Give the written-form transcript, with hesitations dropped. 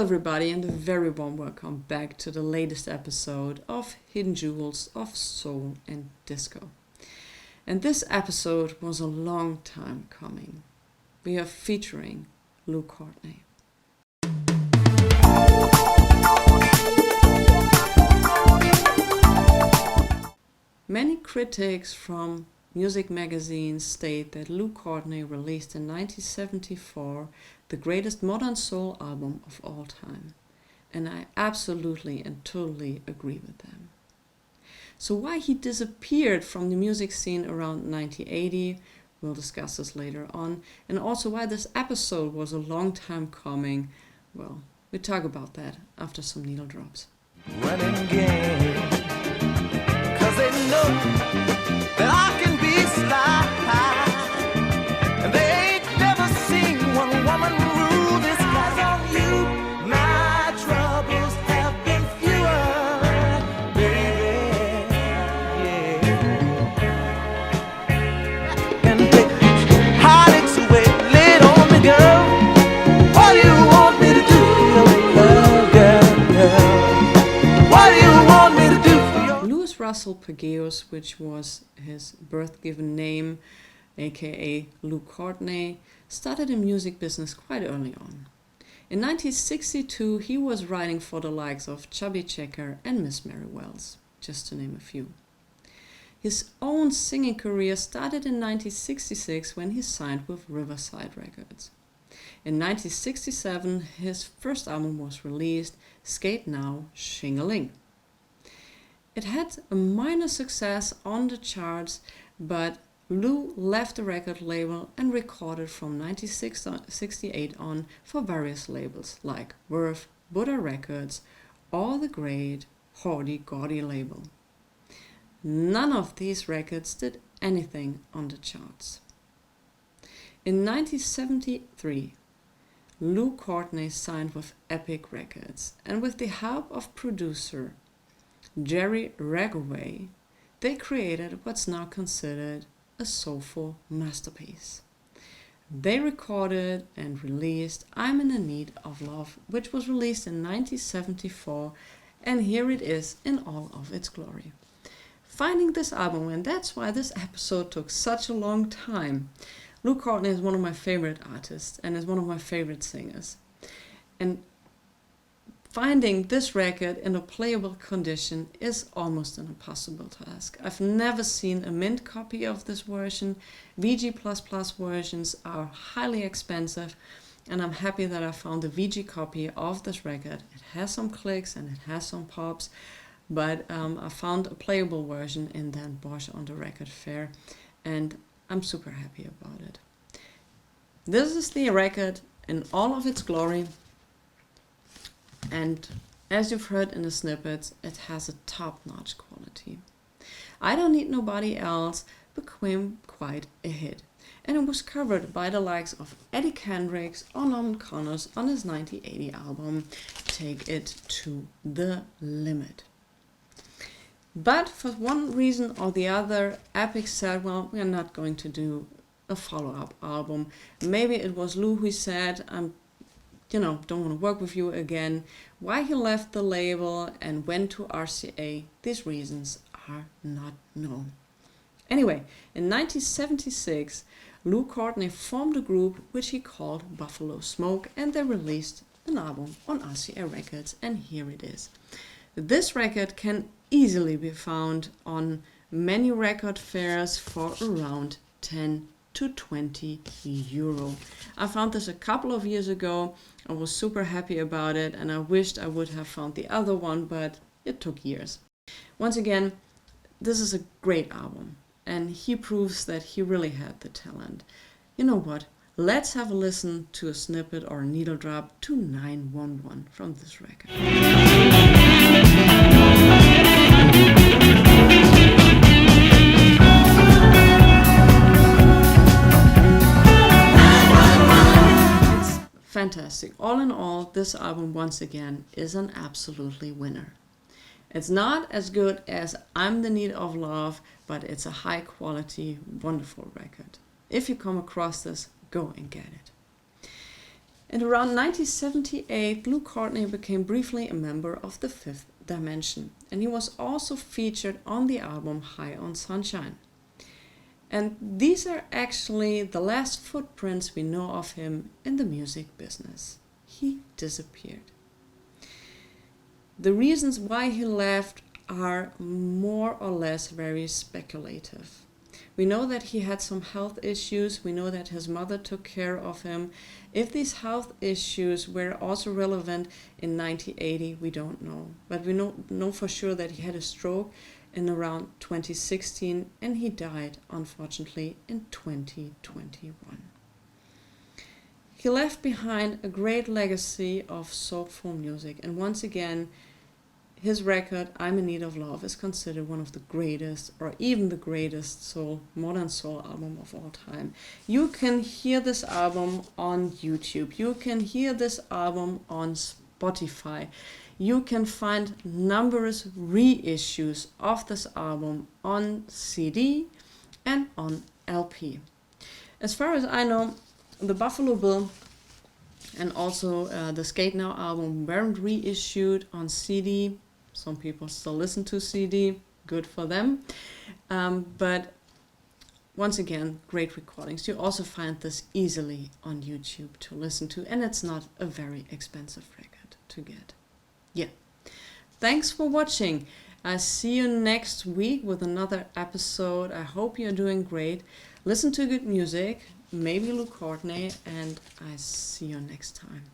everybody, and a very warm welcome back to the latest episode of Hidden Jewels of Soul and Disco. And this episode was a long time coming. We are featuring Lou Courtney. Many critics from music magazines state that Lou Courtney released in 1974 the greatest modern soul album of all time. And I absolutely and totally agree with them. So why he disappeared from the music scene around 1980, we'll discuss this later on, and also why this episode was a long time coming, well, we talk about that after some needle drops. Running game, 'cause they know that I can be sly, and they ain't never seen one woman rule this guy's on you. My troubles have been fewer, baby, yeah. And take heartaches away, lay it on me, girl. What do you want me to do for your love, girl? What do you want me to do for your Louis Russell Pageos, which was his birth-given name, aka Lou Courtney, started the music business quite early on. In 1962, he was writing for the likes of Chubby Checker and Miss Mary Wells, just to name a few. His own singing career started in 1966 when he signed with Riverside Records. In 1967, his first album was released, Skate Now, Shing-a-Ling. It had a minor success on the charts, but Lou left the record label and recorded from 1968 on for various labels like Verve, Buddha Records, or the great Hordy Gaudy label. None of these records did anything on the charts. In 1973, Lou Courtney signed with Epic Records, and with the help of producer Jerry Raggaway, they created what's now considered a soulful masterpiece. They recorded and released I'm in the Need of Love, which was released in 1974, and here it is in all of its glory. Finding this album, and that's why this episode took such a long time. Lou Courtney is one of my favorite artists and is one of my favorite singers. And finding this record in a playable condition is almost an impossible task. I've never seen a mint copy of this version. VG++ versions are highly expensive, and I'm happy that I found the VG copy of this record. It has some clicks and it has some pops, but I found a playable version in Den Bosch on the record fair, and I'm super happy about it. This is the record in all of its glory. And as you've heard in the snippets, it has a top-notch quality. I Don't Need Nobody Else became quite a hit, and it was covered by the likes of Eddie Kendricks or Norman Connors on his 1980 album, Take It to the Limit. But for one reason or the other, Epic said, well, we're not going to do a follow-up album. Maybe it was Lou who said, don't want to work with you again. Why he left the label and went to RCA, these reasons are not known. Anyway, in 1976, Lou Courtney formed a group which he called Buffalo Smoke, and they released an album on RCA Records, and here it is. This record can easily be found on many record fairs for around 10 to 20 euro. I found this a couple of years ago. I was super happy about it, and I wished I would have found the other one, but it took years. Once again, this is a great album, and he proves that he really had the talent. You know what? Let's have a listen to a snippet or a needle drop to 911 from this record. Fantastic. All in all, this album once again is an absolutely winner. It's not as good as I'm in the Need of Love, but it's a high quality, wonderful record. If you come across this, go and get it. And around 1978, Lou Courtney became briefly a member of the Fifth Dimension, and he was also featured on the album High on Sunshine. And these are actually the last footprints we know of him in the music business. He disappeared. The reasons why he left are more or less very speculative. We know that he had some health issues. We know that his mother took care of him. If these health issues were also relevant in 1980, we don't know. But we know for sure that he had a stroke in around 2016, and he died, unfortunately, in 2021. He left behind a great legacy of soulful music, and once again, his record, I'm in Need of Love, is considered one of the greatest, or even the greatest modern soul album of all time. You can hear this album on YouTube. You can hear this album on Spotify. You can find numerous reissues of this album on CD and on LP. As far as I know, the Buffalo Bill and also the Skate Now album weren't reissued on CD. Some people still listen to CD, good for them. But once again, great recordings. You also find this easily on YouTube to listen to, and it's not a very expensive record to get. Yeah. Thanks for watching. I see you next week with another episode. I hope you're doing great. Listen to good music, maybe Lou Courtney, and I see you next time.